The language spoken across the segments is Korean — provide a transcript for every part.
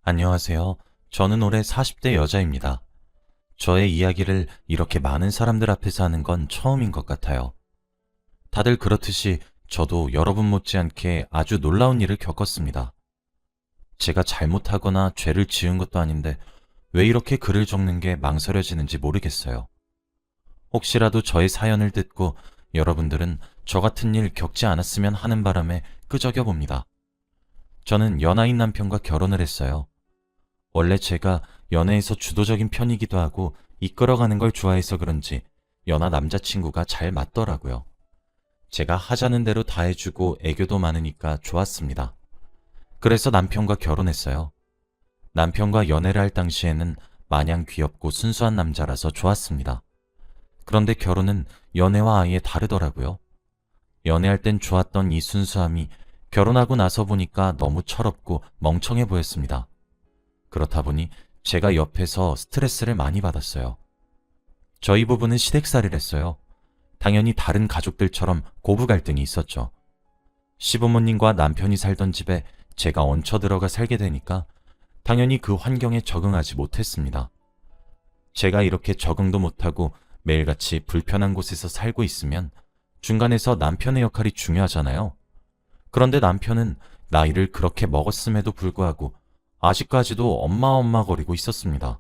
안녕하세요. 저는 올해 40대 여자입니다. 저의 이야기를 이렇게 많은 사람들 앞에서 하는 건 처음인 것 같아요. 다들 그렇듯이 저도 여러분 못지않게 아주 놀라운 일을 겪었습니다. 제가 잘못하거나 죄를 지은 것도 아닌데 왜 이렇게 글을 적는 게 망설여지는지 모르겠어요. 혹시라도 저의 사연을 듣고 여러분들은 저 같은 일 겪지 않았으면 하는 바람에 끄적여 봅니다. 저는 연하인 남편과 결혼을 했어요. 원래 제가 연애에서 주도적인 편이기도 하고 이끌어가는 걸 좋아해서 그런지 연하 남자친구가 잘 맞더라고요. 제가 하자는 대로 다 해주고 애교도 많으니까 좋았습니다. 그래서 남편과 결혼했어요. 남편과 연애를 할 당시에는 마냥 귀엽고 순수한 남자라서 좋았습니다. 그런데 결혼은 연애와 아예 다르더라고요. 연애할 땐 좋았던 이 순수함이 결혼하고 나서 보니까 너무 철없고 멍청해 보였습니다. 그렇다 보니 제가 옆에서 스트레스를 많이 받았어요. 저희 부부는 시댁살이를 했어요. 당연히 다른 가족들처럼 고부 갈등이 있었죠. 시부모님과 남편이 살던 집에 제가 얹혀 들어가 살게 되니까 당연히 그 환경에 적응하지 못했습니다. 제가 이렇게 적응도 못하고 매일같이 불편한 곳에서 살고 있으면 중간에서 남편의 역할이 중요하잖아요. 그런데 남편은 나이를 그렇게 먹었음에도 불구하고 아직까지도 엄마 거리고 있었습니다.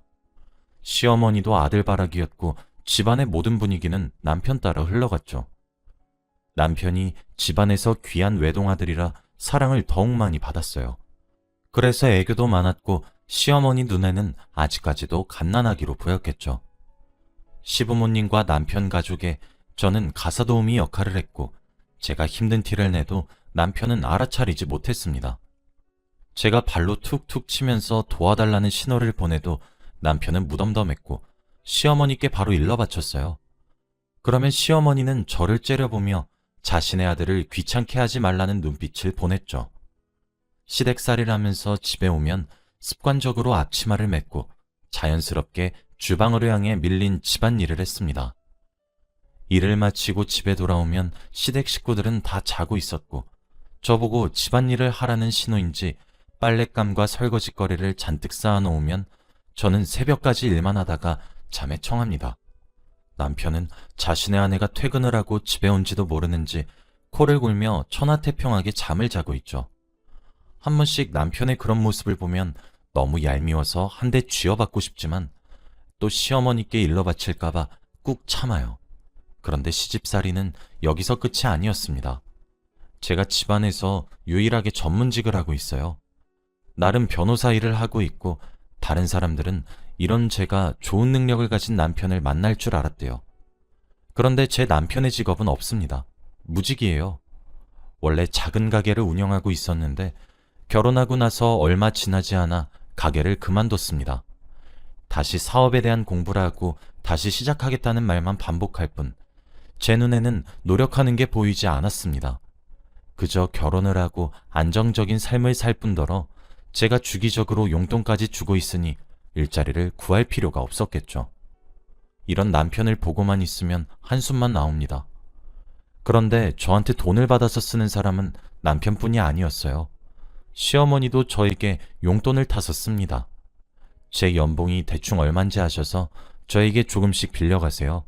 시어머니도 아들바라기였고 집안의 모든 분위기는 남편 따라 흘러갔죠. 남편이 집안에서 귀한 외동아들이라 사랑을 더욱 많이 받았어요. 그래서 애교도 많았고 시어머니 눈에는 아직까지도 갓난아기로 보였겠죠. 시부모님과 남편 가족에 저는 가사도우미 역할을 했고 제가 힘든 티를 내도 남편은 알아차리지 못했습니다. 제가 발로 툭툭 치면서 도와달라는 신호를 보내도 남편은 무덤덤했고 시어머니께 바로 일러 바쳤어요. 그러면 시어머니는 저를 째려보며 자신의 아들을 귀찮게 하지 말라는 눈빛을 보냈죠. 시댁살이를 하면서 집에 오면 습관적으로 앞치마를 맺고 자연스럽게 주방으로 향해 밀린 집안일을 했습니다. 일을 마치고 집에 돌아오면 시댁 식구들은 다 자고 있었고 저보고 집안일을 하라는 신호인지 빨랫감과 설거지거리를 잔뜩 쌓아놓으면 저는 새벽까지 일만 하다가 잠에 청합니다. 남편은 자신의 아내가 퇴근을 하고 집에 온지도 모르는지 코를 골며 천하태평하게 잠을 자고 있죠. 한 번씩 남편의 그런 모습을 보면 너무 얄미워서 한 대 쥐어받고 싶지만 또 시어머니께 일러 바칠까봐 꾹 참아요. 그런데 시집살이는 여기서 끝이 아니었습니다. 제가 집안에서 유일하게 전문직을 하고 있어요. 나름 변호사 일을 하고 있고 다른 사람들은 이런 제가 좋은 능력을 가진 남편을 만날 줄 알았대요. 그런데 제 남편의 직업은 없습니다. 무직이에요. 원래 작은 가게를 운영하고 있었는데 결혼하고 나서 얼마 지나지 않아 가게를 그만뒀습니다. 다시 사업에 대한 공부를 하고 다시 시작하겠다는 말만 반복할 뿐 제 눈에는 노력하는 게 보이지 않았습니다. 그저 결혼을 하고 안정적인 삶을 살 뿐더러 제가 주기적으로 용돈까지 주고 있으니 일자리를 구할 필요가 없었겠죠. 이런 남편을 보고만 있으면 한숨만 나옵니다. 그런데 저한테 돈을 받아서 쓰는 사람은 남편뿐이 아니었어요. 시어머니도 저에게 용돈을 타서 씁니다. 제 연봉이 대충 얼만지 아셔서 저에게 조금씩 빌려가세요.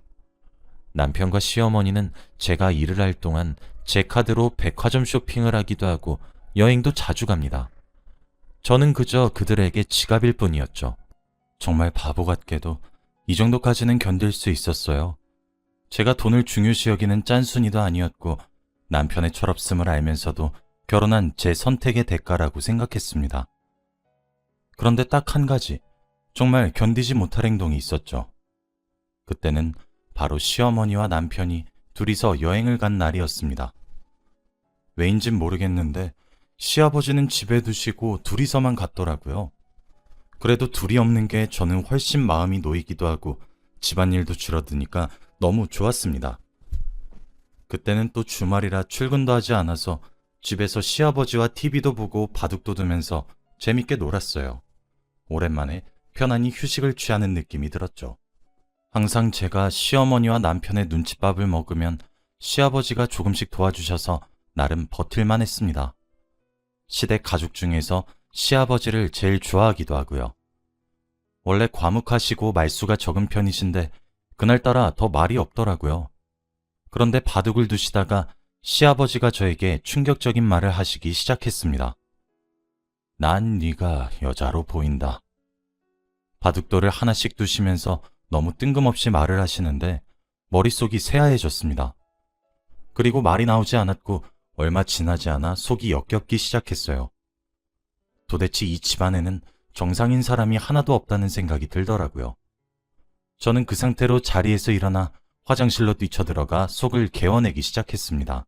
남편과 시어머니는 제가 일을 할 동안 제 카드로 백화점 쇼핑을 하기도 하고 여행도 자주 갑니다. 저는 그저 그들에게 지갑일 뿐이었죠. 정말 바보 같게도 이 정도까지는 견딜 수 있었어요. 제가 돈을 중요시 여기는 짠순이도 아니었고 남편의 철없음을 알면서도 결혼한 제 선택의 대가라고 생각했습니다. 그런데 딱 한 가지, 정말 견디지 못할 행동이 있었죠. 그때는 바로 시어머니와 남편이 둘이서 여행을 간 날이었습니다. 왜인진 모르겠는데 시아버지는 집에 두시고 둘이서만 갔더라고요. 그래도 둘이 없는 게 저는 훨씬 마음이 놓이기도 하고 집안일도 줄어드니까 너무 좋았습니다. 그때는 또 주말이라 출근도 하지 않아서 집에서 시아버지와 TV도 보고 바둑도 두면서 재밌게 놀았어요. 오랜만에 편안히 휴식을 취하는 느낌이 들었죠. 항상 제가 시어머니와 남편의 눈칫밥을 먹으면 시아버지가 조금씩 도와주셔서 나름 버틸만 했습니다. 시댁 가족 중에서 시아버지를 제일 좋아하기도 하고요. 원래 과묵하시고 말수가 적은 편이신데 그날따라 더 말이 없더라고요. 그런데 바둑을 두시다가 시아버지가 저에게 충격적인 말을 하시기 시작했습니다. 난 네가 여자로 보인다. 바둑돌을 하나씩 두시면서 너무 뜬금없이 말을 하시는데 머릿속이 새하얘졌습니다. 그리고 말이 나오지 않았고 얼마 지나지 않아 속이 역겹기 시작했어요. 도대체 이 집안에는 정상인 사람이 하나도 없다는 생각이 들더라고요. 저는 그 상태로 자리에서 일어나 화장실로 뛰쳐들어가 속을 개어내기 시작했습니다.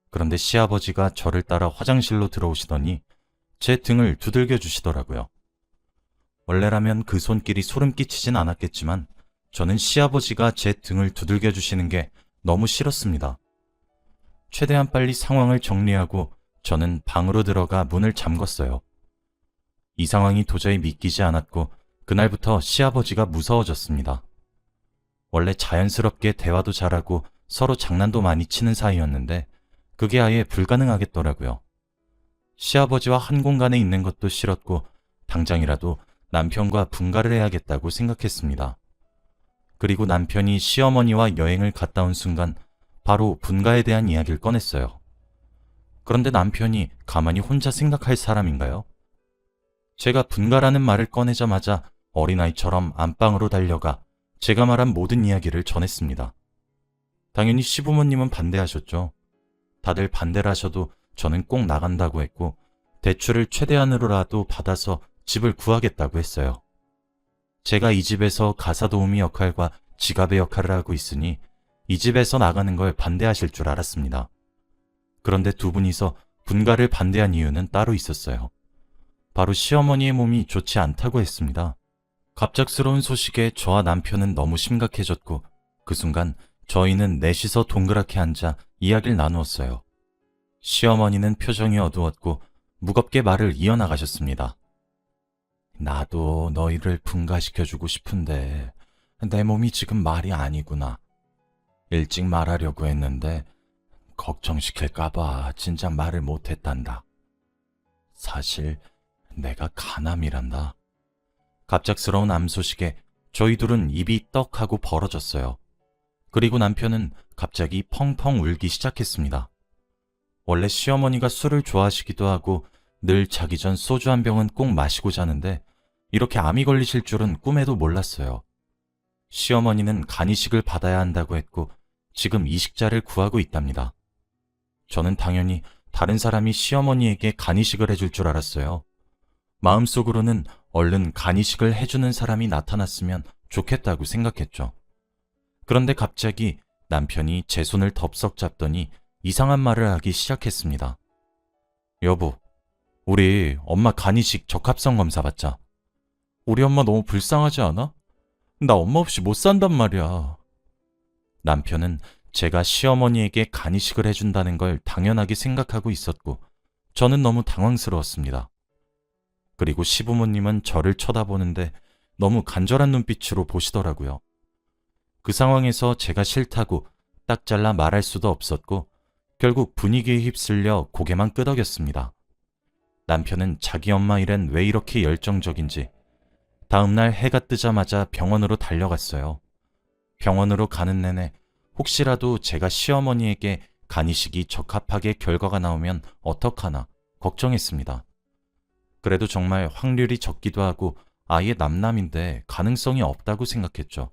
그런데 시아버지가 저를 따라 화장실로 들어오시더니 제 등을 두들겨 주시더라고요. 원래라면 그 손길이 소름 끼치진 않았겠지만 저는 시아버지가 제 등을 두들겨 주시는 게 너무 싫었습니다. 최대한 빨리 상황을 정리하고 저는 방으로 들어가 문을 잠궜어요. 이 상황이 도저히 믿기지 않았고 그날부터 시아버지가 무서워졌습니다. 원래 자연스럽게 대화도 잘하고 서로 장난도 많이 치는 사이였는데 그게 아예 불가능하겠더라고요. 시아버지와 한 공간에 있는 것도 싫었고 당장이라도 남편과 분가를 해야겠다고 생각했습니다. 그리고 남편이 시어머니와 여행을 갔다 온 순간 바로 분가에 대한 이야기를 꺼냈어요. 그런데 남편이 가만히 혼자 생각할 사람인가요? 제가 분가라는 말을 꺼내자마자 어린아이처럼 안방으로 달려가 제가 말한 모든 이야기를 전했습니다. 당연히 시부모님은 반대하셨죠. 다들 반대를 하셔도 저는 꼭 나간다고 했고 대출을 최대한으로라도 받아서 집을 구하겠다고 했어요. 제가 이 집에서 가사 도우미 역할과 지갑의 역할을 하고 있으니 이 집에서 나가는 걸 반대하실 줄 알았습니다. 그런데 두 분이서 분가를 반대한 이유는 따로 있었어요. 바로 시어머니의 몸이 좋지 않다고 했습니다. 갑작스러운 소식에 저와 남편은 너무 심각해졌고 그 순간 저희는 넷이서 동그랗게 앉아 이야기를 나누었어요. 시어머니는 표정이 어두웠고 무겁게 말을 이어나가셨습니다. 나도 너희를 분가시켜주고 싶은데 내 몸이 지금 말이 아니구나. 일찍 말하려고 했는데 걱정시킬까봐 진작 말을 못했단다. 사실 내가 간암이란다. 갑작스러운 암 소식에 저희 둘은 입이 떡하고 벌어졌어요. 그리고 남편은 갑자기 펑펑 울기 시작했습니다. 원래 시어머니가 술을 좋아하시기도 하고 늘 자기 전 소주 한 병은 꼭 마시고 자는데 이렇게 암이 걸리실 줄은 꿈에도 몰랐어요. 시어머니는 간이식을 받아야 한다고 했고 지금 이식자를 구하고 있답니다. 저는 당연히 다른 사람이 시어머니에게 간이식을 해줄 줄 알았어요. 마음속으로는 얼른 간이식을 해주는 사람이 나타났으면 좋겠다고 생각했죠. 그런데 갑자기 남편이 제 손을 덥석 잡더니 이상한 말을 하기 시작했습니다. 여보, 우리 엄마 간이식 적합성 검사 받자. 우리 엄마 너무 불쌍하지 않아? 나 엄마 없이 못 산단 말이야. 남편은 제가 시어머니에게 간이식을 해준다는 걸 당연하게 생각하고 있었고 저는 너무 당황스러웠습니다. 그리고 시부모님은 저를 쳐다보는데 너무 간절한 눈빛으로 보시더라고요. 그 상황에서 제가 싫다고 딱 잘라 말할 수도 없었고 결국 분위기에 휩쓸려 고개만 끄덕였습니다. 남편은 자기 엄마 일엔 왜 이렇게 열정적인지 다음날 해가 뜨자마자 병원으로 달려갔어요. 병원으로 가는 내내 혹시라도 제가 시어머니에게 간이식이 적합하게 결과가 나오면 어떡하나 걱정했습니다. 그래도 정말 확률이 적기도 하고 아예 남남인데 가능성이 없다고 생각했죠.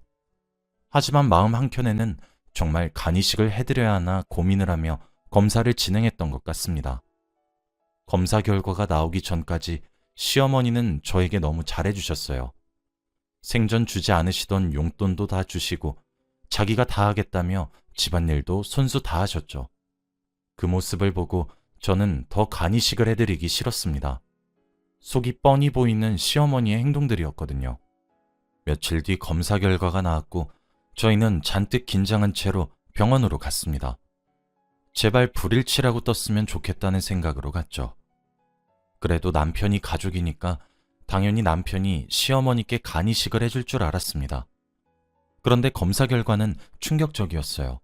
하지만 마음 한켠에는 정말 간이식을 해드려야 하나 고민을 하며 검사를 진행했던 것 같습니다. 검사 결과가 나오기 전까지 시어머니는 저에게 너무 잘해주셨어요. 생전 주지 않으시던 용돈도 다 주시고 자기가 다 하겠다며 집안일도 손수 다 하셨죠. 그 모습을 보고 저는 더 간이식을 해드리기 싫었습니다. 속이 뻔히 보이는 시어머니의 행동들이었거든요. 며칠 뒤 검사 결과가 나왔고 저희는 잔뜩 긴장한 채로 병원으로 갔습니다. 제발 불일치라고 떴으면 좋겠다는 생각으로 갔죠. 그래도 남편이 가족이니까 당연히 남편이 시어머니께 간이식을 해줄 줄 알았습니다. 그런데 검사 결과는 충격적이었어요.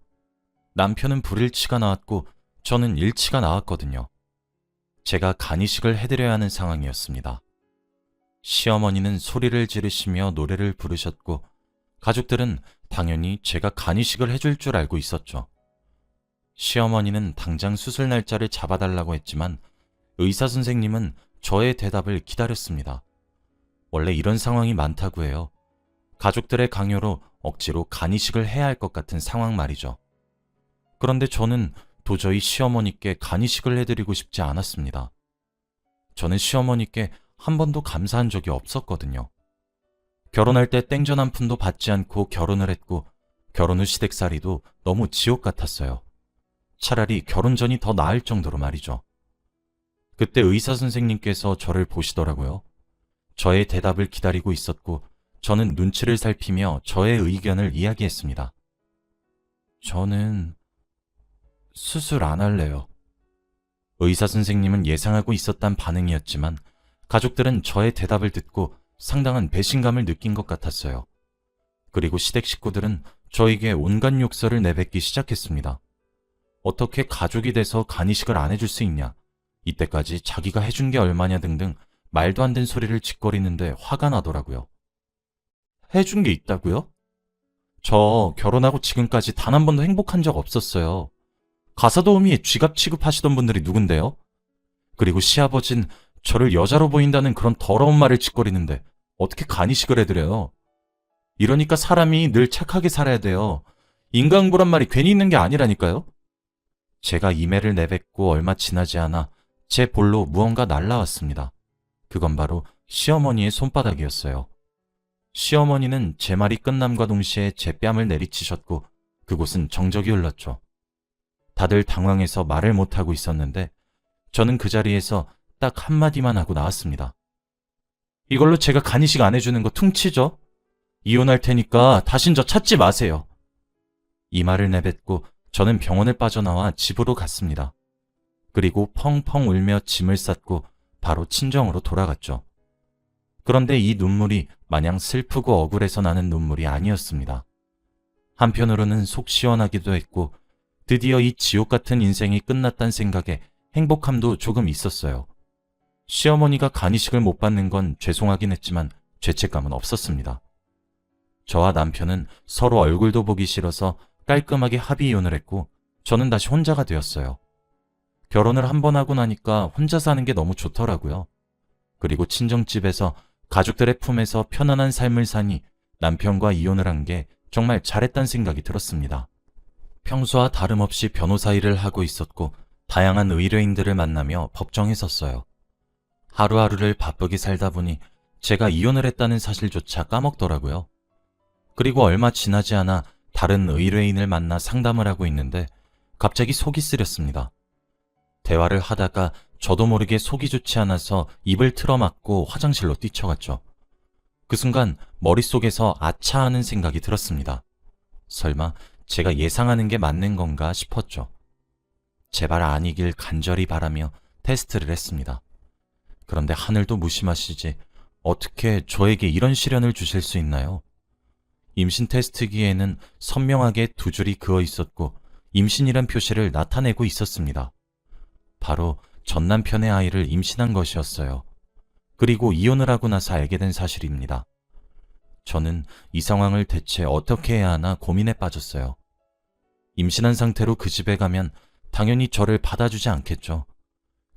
남편은 불일치가 나왔고 저는 일치가 나왔거든요. 제가 간이식을 해드려야 하는 상황이었습니다. 시어머니는 소리를 지르시며 노래를 부르셨고 가족들은 당연히 제가 간이식을 해줄 줄 알고 있었죠. 시어머니는 당장 수술 날짜를 잡아달라고 했지만 의사 선생님은 저의 대답을 기다렸습니다. 원래 이런 상황이 많다고 해요. 가족들의 강요로 억지로 간이식을 해야 할 것 같은 상황 말이죠. 그런데 저는 도저히 시어머니께 간이식을 해드리고 싶지 않았습니다. 저는 시어머니께 한 번도 감사한 적이 없었거든요. 결혼할 때 땡전 한 푼도 받지 않고 결혼을 했고 결혼 후 시댁살이도 너무 지옥 같았어요. 차라리 결혼 전이 더 나을 정도로 말이죠. 그때 의사 선생님께서 저를 보시더라고요. 저의 대답을 기다리고 있었고 저는 눈치를 살피며 저의 의견을 이야기했습니다. 저는 수술 안 할래요. 의사 선생님은 예상하고 있었단 반응이었지만 가족들은 저의 대답을 듣고 상당한 배신감을 느낀 것 같았어요. 그리고 시댁 식구들은 저에게 온갖 욕설을 내뱉기 시작했습니다. 어떻게 가족이 돼서 간이식을 안 해줄 수 있냐, 이때까지 자기가 해준 게 얼마냐 등등 말도 안 되는 소리를 짓거리는데 화가 나더라고요. 해준 게 있다고요? 저 결혼하고 지금까지 단 한 번도 행복한 적 없었어요. 가사도우미에 쥐갑 취급하시던 분들이 누군데요? 그리고 시아버진 저를 여자로 보인다는 그런 더러운 말을 짓거리는데 어떻게 간이식을 해드려요? 이러니까 사람이 늘 착하게 살아야 돼요. 인간고란 말이 괜히 있는 게 아니라니까요? 제가 이매를 내뱉고 얼마 지나지 않아 제 볼로 무언가 날라왔습니다. 그건 바로 시어머니의 손바닥이었어요. 시어머니는 제 말이 끝남과 동시에 제 뺨을 내리치셨고 그곳은 정적이 흘렀죠. 다들 당황해서 말을 못하고 있었는데 저는 그 자리에서 딱 한마디만 하고 나왔습니다. 이걸로 제가 간이식 안 해주는 거 퉁치죠? 이혼할 테니까 다신 저 찾지 마세요. 이 말을 내뱉고 저는 병원을 빠져나와 집으로 갔습니다. 그리고 펑펑 울며 짐을 쌌고 바로 친정으로 돌아갔죠. 그런데 이 눈물이 마냥 슬프고 억울해서 나는 눈물이 아니었습니다. 한편으로는 속 시원하기도 했고 드디어 이 지옥 같은 인생이 끝났다는 생각에 행복함도 조금 있었어요. 시어머니가 간이식을 못 받는 건 죄송하긴 했지만 죄책감은 없었습니다. 저와 남편은 서로 얼굴도 보기 싫어서 깔끔하게 합의 이혼을 했고 저는 다시 혼자가 되었어요. 결혼을 한 번 하고 나니까 혼자 사는 게 너무 좋더라고요. 그리고 친정집에서 가족들의 품에서 편안한 삶을 사니 남편과 이혼을 한 게 정말 잘했다는 생각이 들었습니다. 평소와 다름없이 변호사 일을 하고 있었고 다양한 의뢰인들을 만나며 법정에 섰어요. 하루하루를 바쁘게 살다 보니 제가 이혼을 했다는 사실조차 까먹더라고요. 그리고 얼마 지나지 않아 다른 의뢰인을 만나 상담을 하고 있는데 갑자기 속이 쓰렸습니다. 대화를 하다가 저도 모르게 속이 좋지 않아서 입을 틀어막고 화장실로 뛰쳐갔죠. 그 순간 머릿속에서 아차 하는 생각이 들었습니다. 설마 제가 예상하는 게 맞는 건가 싶었죠. 제발 아니길 간절히 바라며 테스트를 했습니다. 그런데 하늘도 무심하시지 어떻게 저에게 이런 시련을 주실 수 있나요? 임신 테스트기에는 선명하게 두 줄이 그어 있었고 임신이란 표시를 나타내고 있었습니다. 바로 전 남편의 아이를 임신한 것이었어요. 그리고 이혼을 하고 나서 알게 된 사실입니다. 저는 이 상황을 대체 어떻게 해야 하나 고민에 빠졌어요. 임신한 상태로 그 집에 가면 당연히 저를 받아주지 않겠죠.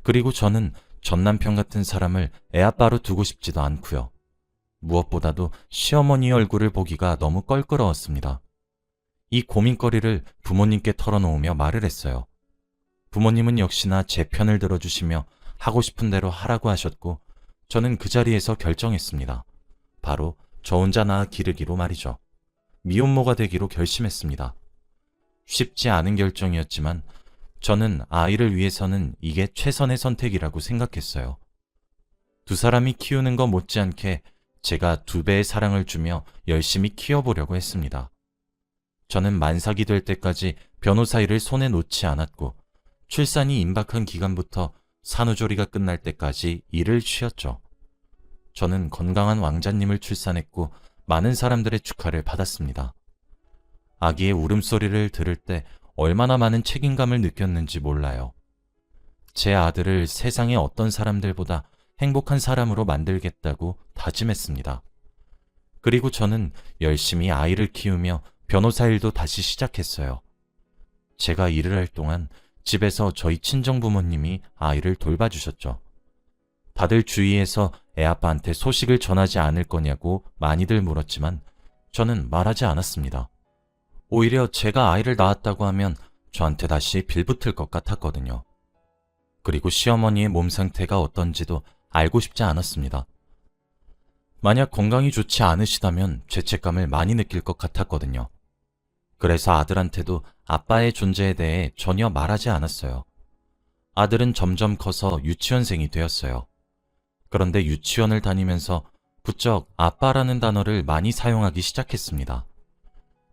그리고 저는 전 남편 같은 사람을 애아빠로 두고 싶지도 않고요. 무엇보다도 시어머니 얼굴을 보기가 너무 껄끄러웠습니다. 이 고민거리를 부모님께 털어놓으며 말을 했어요. 부모님은 역시나 제 편을 들어주시며 하고 싶은 대로 하라고 하셨고 저는 그 자리에서 결정했습니다. 바로 저 혼자 낳아 기르기로 말이죠. 미혼모가 되기로 결심했습니다. 쉽지 않은 결정이었지만 저는 아이를 위해서는 이게 최선의 선택이라고 생각했어요. 두 사람이 키우는 것 못지않게 제가 2배의 사랑을 주며 열심히 키워보려고 했습니다. 저는 만삭이 될 때까지 변호사 일을 손에 놓지 않았고 출산이 임박한 기간부터 산후조리가 끝날 때까지 일을 쉬었죠. 저는 건강한 왕자님을 출산했고 많은 사람들의 축하를 받았습니다. 아기의 울음소리를 들을 때 얼마나 많은 책임감을 느꼈는지 몰라요. 제 아들을 세상의 어떤 사람들보다 행복한 사람으로 만들겠다고 다짐했습니다. 그리고 저는 열심히 아이를 키우며 변호사 일도 다시 시작했어요. 제가 일을 할 동안 집에서 저희 친정부모님이 아이를 돌봐주셨죠. 다들 주위에서 애아빠한테 소식을 전하지 않을 거냐고 많이들 물었지만 저는 말하지 않았습니다. 오히려 제가 아이를 낳았다고 하면 저한테 다시 빌붙을 것 같았거든요. 그리고 시어머니의 몸 상태가 어떤지도 알고 싶지 않았습니다. 만약 건강이 좋지 않으시다면 죄책감을 많이 느낄 것 같았거든요. 그래서 아들한테도 아빠의 존재에 대해 전혀 말하지 않았어요. 아들은 점점 커서 유치원생이 되었어요. 그런데 유치원을 다니면서 부쩍 아빠라는 단어를 많이 사용하기 시작했습니다.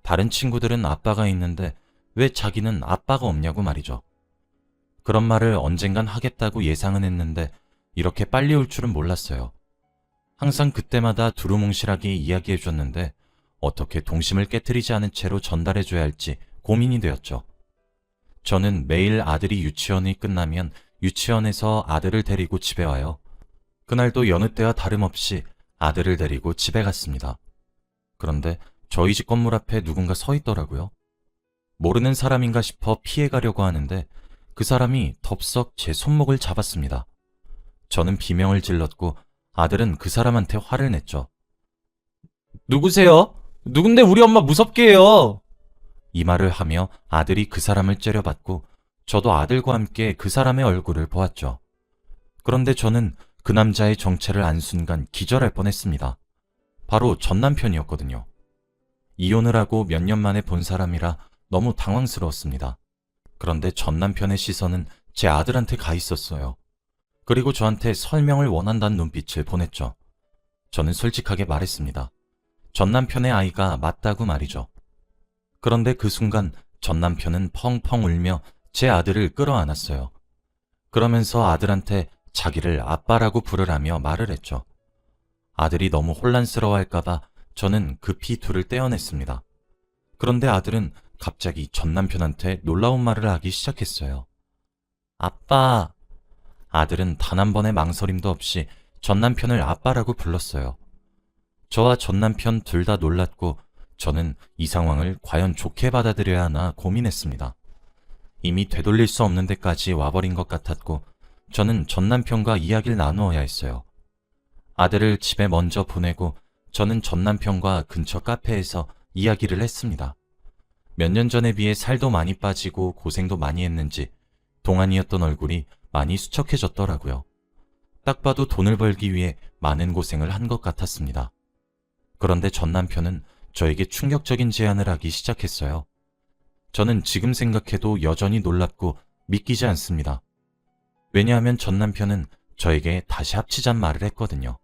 다른 친구들은 아빠가 있는데 왜 자기는 아빠가 없냐고 말이죠. 그런 말을 언젠간 하겠다고 예상은 했는데 이렇게 빨리 올 줄은 몰랐어요. 항상 그때마다 두루뭉실하게 이야기해줬는데 어떻게 동심을 깨트리지 않은 채로 전달해줘야 할지 고민이 되었죠. 저는 매일 아들이 유치원이 끝나면 유치원에서 아들을 데리고 집에 와요. 그날도 여느 때와 다름없이 아들을 데리고 집에 갔습니다. 그런데 저희 집 건물 앞에 누군가 서 있더라고요. 모르는 사람인가 싶어 피해가려고 하는데 그 사람이 덥석 제 손목을 잡았습니다. 저는 비명을 질렀고 아들은 그 사람한테 화를 냈죠. 누구세요? 누군데 우리 엄마 무섭게 해요? 이 말을 하며 아들이 그 사람을 째려봤고 저도 아들과 함께 그 사람의 얼굴을 보았죠. 그런데 저는 그 남자의 정체를 안 순간 기절할 뻔했습니다. 바로 전 남편이었거든요. 이혼을 하고 몇 년 만에 본 사람이라 너무 당황스러웠습니다. 그런데 전 남편의 시선은 제 아들한테 가 있었어요. 그리고 저한테 설명을 원한다는 눈빛을 보냈죠. 저는 솔직하게 말했습니다. 전 남편의 아이가 맞다고 말이죠. 그런데 그 순간 전 남편은 펑펑 울며 제 아들을 끌어안았어요. 그러면서 아들한테 자기를 아빠라고 부르라며 말을 했죠. 아들이 너무 혼란스러워할까봐 저는 급히 둘을 떼어냈습니다. 그런데 아들은 갑자기 전 남편한테 놀라운 말을 하기 시작했어요. 아빠. 아들은 단 한 번의 망설임도 없이 전 남편을 아빠라고 불렀어요. 저와 전 남편 둘 다 놀랐고 저는 이 상황을 과연 좋게 받아들여야 하나 고민했습니다. 이미 되돌릴 수 없는 데까지 와버린 것 같았고 저는 전 남편과 이야기를 나누어야 했어요. 아들을 집에 먼저 보내고 저는 전 남편과 근처 카페에서 이야기를 했습니다. 몇 년 전에 비해 살도 많이 빠지고 고생도 많이 했는지 동안이었던 얼굴이 많이 수척해졌더라고요. 딱 봐도 돈을 벌기 위해 많은 고생을 한 것 같았습니다. 그런데 전 남편은 저에게 충격적인 제안을 하기 시작했어요. 저는 지금 생각해도 여전히 놀랍고 믿기지 않습니다. 왜냐하면 전 남편은 저에게 다시 합치자는 말을 했거든요.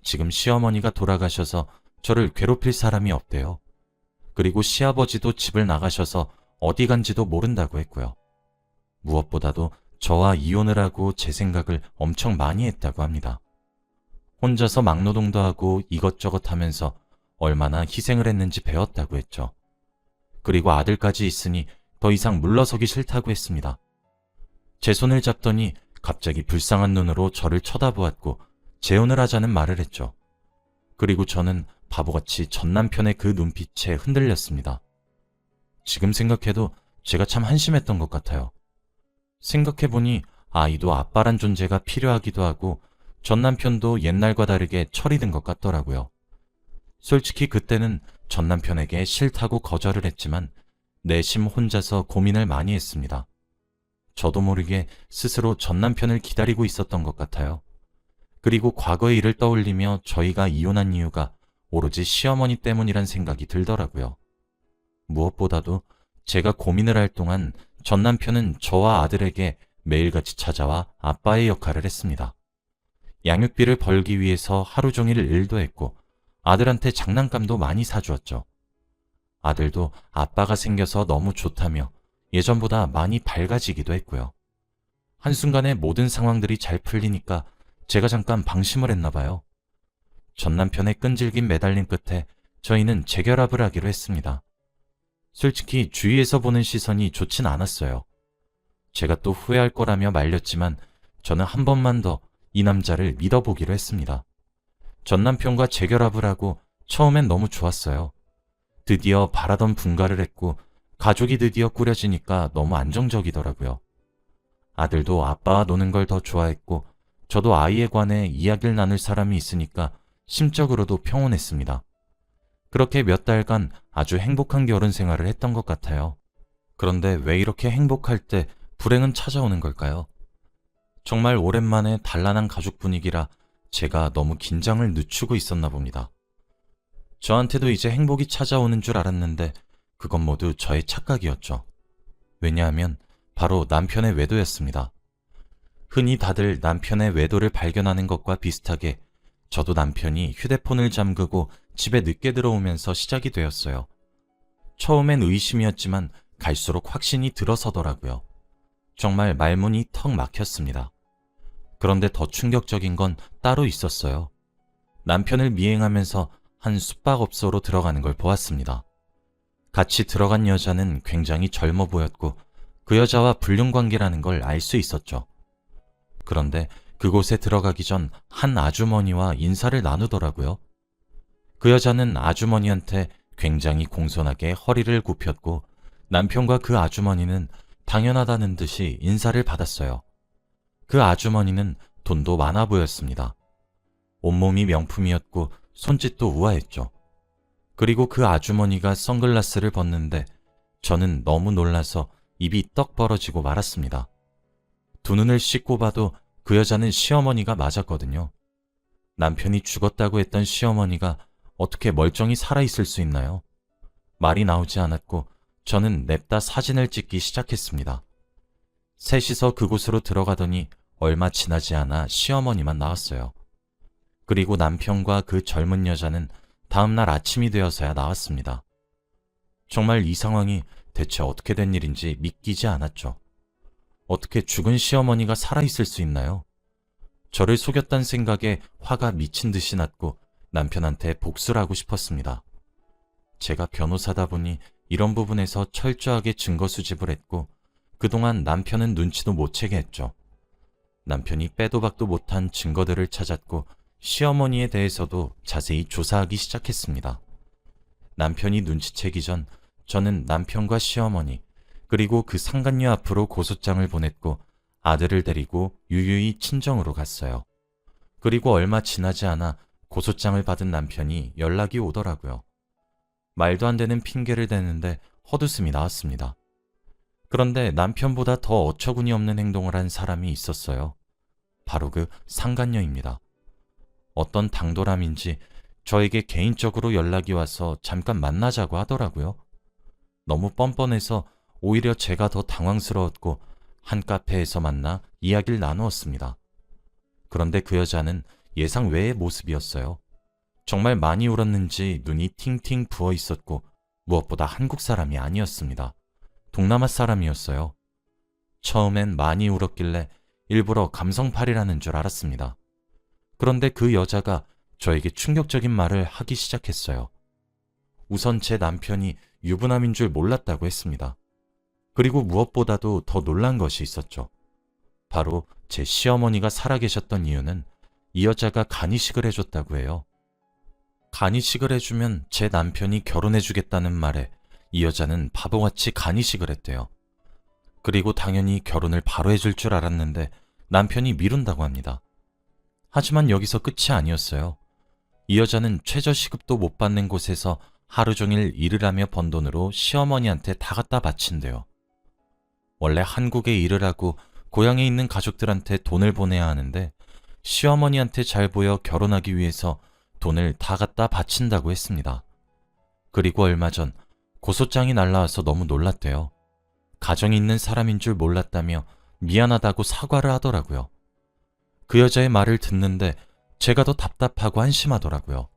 지금 시어머니가 돌아가셔서 저를 괴롭힐 사람이 없대요. 그리고 시아버지도 집을 나가셔서 어디 간지도 모른다고 했고요. 무엇보다도 저와 이혼을 하고 제 생각을 엄청 많이 했다고 합니다. 혼자서 막노동도 하고 이것저것 하면서 얼마나 희생을 했는지 배웠다고 했죠. 그리고 아들까지 있으니 더 이상 물러서기 싫다고 했습니다. 제 손을 잡더니 갑자기 불쌍한 눈으로 저를 쳐다보았고 재혼을 하자는 말을 했죠. 그리고 저는 바보같이 전 남편의 그 눈빛에 흔들렸습니다. 지금 생각해도 제가 참 한심했던 것 같아요. 생각해보니 아이도 아빠란 존재가 필요하기도 하고 전 남편도 옛날과 다르게 철이 든 것 같더라고요. 솔직히 그때는 전 남편에게 싫다고 거절을 했지만 내심 혼자서 고민을 많이 했습니다. 저도 모르게 스스로 전 남편을 기다리고 있었던 것 같아요. 그리고 과거의 일을 떠올리며 저희가 이혼한 이유가 오로지 시어머니 때문이란 생각이 들더라고요. 무엇보다도 제가 고민을 할 동안 전 남편은 저와 아들에게 매일같이 찾아와 아빠의 역할을 했습니다. 양육비를 벌기 위해서 하루 종일 일도 했고 아들한테 장난감도 많이 사주었죠. 아들도 아빠가 생겨서 너무 좋다며 예전보다 많이 밝아지기도 했고요. 한순간에 모든 상황들이 잘 풀리니까 제가 잠깐 방심을 했나 봐요. 전 남편의 끈질긴 매달림 끝에 저희는 재결합을 하기로 했습니다. 솔직히 주위에서 보는 시선이 좋진 않았어요. 제가 또 후회할 거라며 말렸지만 저는 한 번만 더 이 남자를 믿어보기로 했습니다. 전 남편과 재결합을 하고 처음엔 너무 좋았어요. 드디어 바라던 분가를 했고 가족이 드디어 꾸려지니까 너무 안정적이더라고요. 아들도 아빠와 노는 걸 더 좋아했고 저도 아이에 관해 이야기를 나눌 사람이 있으니까 심적으로도 평온했습니다. 그렇게 몇 달간 아주 행복한 결혼 생활을 했던 것 같아요. 그런데 왜 이렇게 행복할 때 불행은 찾아오는 걸까요? 정말 오랜만에 단란한 가족 분위기라 제가 너무 긴장을 늦추고 있었나 봅니다. 저한테도 이제 행복이 찾아오는 줄 알았는데 그건 모두 저의 착각이었죠. 왜냐하면 바로 남편의 외도였습니다. 흔히 다들 남편의 외도를 발견하는 것과 비슷하게 저도 남편이 휴대폰을 잠그고 집에 늦게 들어오면서 시작이 되었어요. 처음엔 의심이었지만 갈수록 확신이 들어서더라고요. 정말 말문이 턱 막혔습니다. 그런데 더 충격적인 건 따로 있었어요. 남편을 미행하면서 한 숙박업소로 들어가는 걸 보았습니다. 같이 들어간 여자는 굉장히 젊어 보였고 그 여자와 불륜관계라는 걸 알 수 있었죠. 그런데 그곳에 들어가기 전 한 아주머니와 인사를 나누더라고요. 그 여자는 아주머니한테 굉장히 공손하게 허리를 굽혔고 남편과 그 아주머니는 당연하다는 듯이 인사를 받았어요. 그 아주머니는 돈도 많아 보였습니다. 온몸이 명품이었고 손짓도 우아했죠. 그리고 그 아주머니가 선글라스를 벗는데 저는 너무 놀라서 입이 떡 벌어지고 말았습니다. 두 눈을 씻고 봐도 그 여자는 시어머니가 맞았거든요. 남편이 죽었다고 했던 시어머니가 어떻게 멀쩡히 살아있을 수 있나요? 말이 나오지 않았고 저는 냅다 사진을 찍기 시작했습니다. 셋이서 그곳으로 들어가더니 얼마 지나지 않아 시어머니만 나왔어요. 그리고 남편과 그 젊은 여자는 다음날 아침이 되어서야 나왔습니다. 정말 이 상황이 대체 어떻게 된 일인지 믿기지 않았죠. 어떻게 죽은 시어머니가 살아있을 수 있나요? 저를 속였다는 생각에 화가 미친 듯이 났고 남편한테 복수를 하고 싶었습니다. 제가 변호사다 보니 이런 부분에서 철저하게 증거 수집을 했고 그동안 남편은 눈치도 못 채게 했죠. 남편이 빼도 박도 못한 증거들을 찾았고 시어머니에 대해서도 자세히 조사하기 시작했습니다. 남편이 눈치채기 전 저는 남편과 시어머니 그리고 그 상간녀 앞으로 고소장을 보냈고 아들을 데리고 유유히 친정으로 갔어요. 그리고 얼마 지나지 않아 고소장을 받은 남편이 연락이 오더라고요. 말도 안 되는 핑계를 대는데 헛웃음이 나왔습니다. 그런데 남편보다 더 어처구니 없는 행동을 한 사람이 있었어요. 바로 그 상간녀입니다. 어떤 당돌함인지 저에게 개인적으로 연락이 와서 잠깐 만나자고 하더라고요. 너무 뻔뻔해서 오히려 제가 더 당황스러웠고 한 카페에서 만나 이야기를 나누었습니다. 그런데 그 여자는 예상 외의 모습이었어요. 정말 많이 울었는지 눈이 팅팅 부어 있었고 무엇보다 한국 사람이 아니었습니다. 동남아 사람이었어요. 처음엔 많이 울었길래 일부러 감성팔이라는 줄 알았습니다. 그런데 그 여자가 저에게 충격적인 말을 하기 시작했어요. 우선 제 남편이 유부남인 줄 몰랐다고 했습니다. 그리고 무엇보다도 더 놀란 것이 있었죠. 바로 제 시어머니가 살아계셨던 이유는 이 여자가 간이식을 해줬다고 해요. 간이식을 해주면 제 남편이 결혼해주겠다는 말에 이 여자는 바보같이 간이식을 했대요. 그리고 당연히 결혼을 바로 해줄 줄 알았는데 남편이 미룬다고 합니다. 하지만 여기서 끝이 아니었어요. 이 여자는 최저시급도 못 받는 곳에서 하루 종일 일을 하며 번 돈으로 시어머니한테 다 갖다 바친대요. 원래 한국에 일을 하고 고향에 있는 가족들한테 돈을 보내야 하는데 시어머니한테 잘 보여 결혼하기 위해서 돈을 다 갖다 바친다고 했습니다. 그리고 얼마 전 고소장이 날라와서 너무 놀랐대요. 가정이 있는 사람인 줄 몰랐다며 미안하다고 사과를 하더라고요. 그 여자의 말을 듣는데 제가 더 답답하고 한심하더라고요.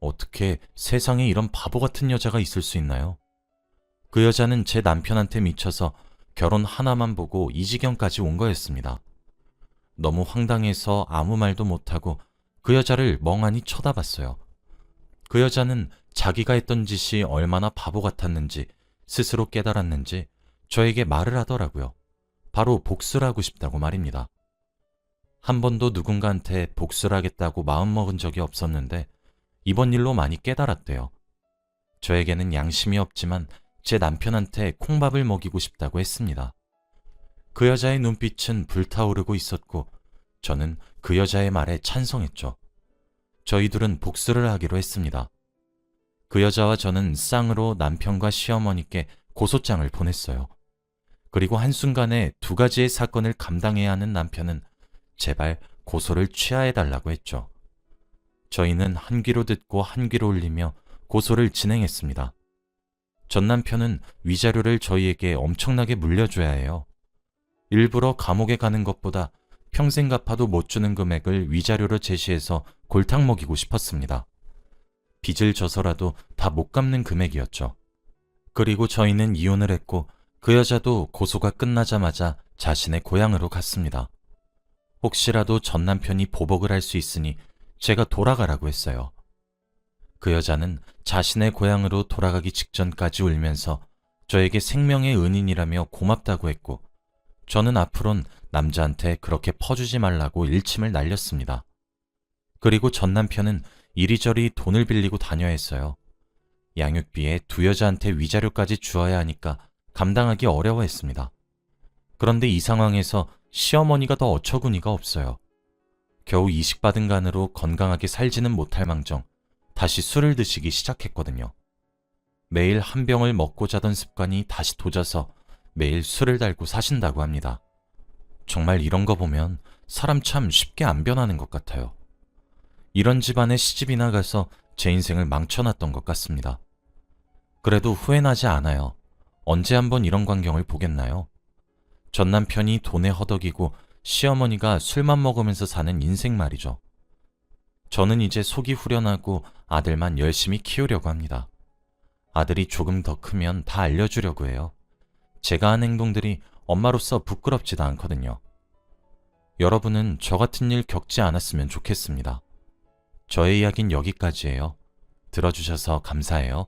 어떻게 세상에 이런 바보 같은 여자가 있을 수 있나요? 그 여자는 제 남편한테 미쳐서 결혼 하나만 보고 이 지경까지 온 거였습니다. 너무 황당해서 아무 말도 못하고 그 여자를 멍하니 쳐다봤어요. 그 여자는 자기가 했던 짓이 얼마나 바보 같았는지 스스로 깨달았는지 저에게 말을 하더라고요. 바로 복수를 하고 싶다고 말입니다. 한 번도 누군가한테 복수를 하겠다고 마음먹은 적이 없었는데 이번 일로 많이 깨달았대요. 저에게는 양심이 없지만 제 남편한테 콩밥을 먹이고 싶다고 했습니다. 그 여자의 눈빛은 불타오르고 있었고 저는 그 여자의 말에 찬성했죠. 저희 둘은 복수를 하기로 했습니다. 그 여자와 저는 쌍으로 남편과 시어머니께 고소장을 보냈어요. 그리고 한순간에 두 가지의 사건을 감당해야 하는 남편은 제발 고소를 취하해달라고 했죠. 저희는 한 귀로 듣고 한 귀로 울리며 고소를 진행했습니다. 전 남편은 위자료를 저희에게 엄청나게 물려줘야 해요. 일부러 감옥에 가는 것보다 평생 갚아도 못 주는 금액을 위자료로 제시해서 골탕 먹이고 싶었습니다. 빚을 져서라도 다 못 갚는 금액이었죠. 그리고 저희는 이혼을 했고 그 여자도 고소가 끝나자마자 자신의 고향으로 갔습니다. 혹시라도 전 남편이 보복을 할 수 있으니 제가 돌아가라고 했어요. 그 여자는 자신의 고향으로 돌아가기 직전까지 울면서 저에게 생명의 은인이라며 고맙다고 했고 저는 앞으론 남자한테 그렇게 퍼주지 말라고 일침을 날렸습니다. 그리고 전 남편은 이리저리 돈을 빌리고 다녀야 했어요. 양육비에 두 여자한테 위자료까지 주어야 하니까 감당하기 어려워했습니다. 그런데 이 상황에서 시어머니가 더 어처구니가 없어요. 겨우 이식받은 간으로 건강하게 살지는 못할 망정 다시 술을 드시기 시작했거든요. 매일 한 병을 먹고 자던 습관이 다시 도져서 매일 술을 달고 사신다고 합니다. 정말 이런 거 보면 사람 참 쉽게 안 변하는 것 같아요. 이런 집안에 시집이나 가서 제 인생을 망쳐놨던 것 같습니다. 그래도 후회나지 않아요. 언제 한번 이런 광경을 보겠나요? 전 남편이 돈에 허덕이고 시어머니가 술만 먹으면서 사는 인생 말이죠. 저는 이제 속이 후련하고 아들만 열심히 키우려고 합니다. 아들이 조금 더 크면 다 알려주려고 해요. 제가 한 행동들이 엄마로서 부끄럽지도 않거든요. 여러분은 저 같은 일 겪지 않았으면 좋겠습니다. 저의 이야기는 여기까지예요. 들어주셔서 감사해요.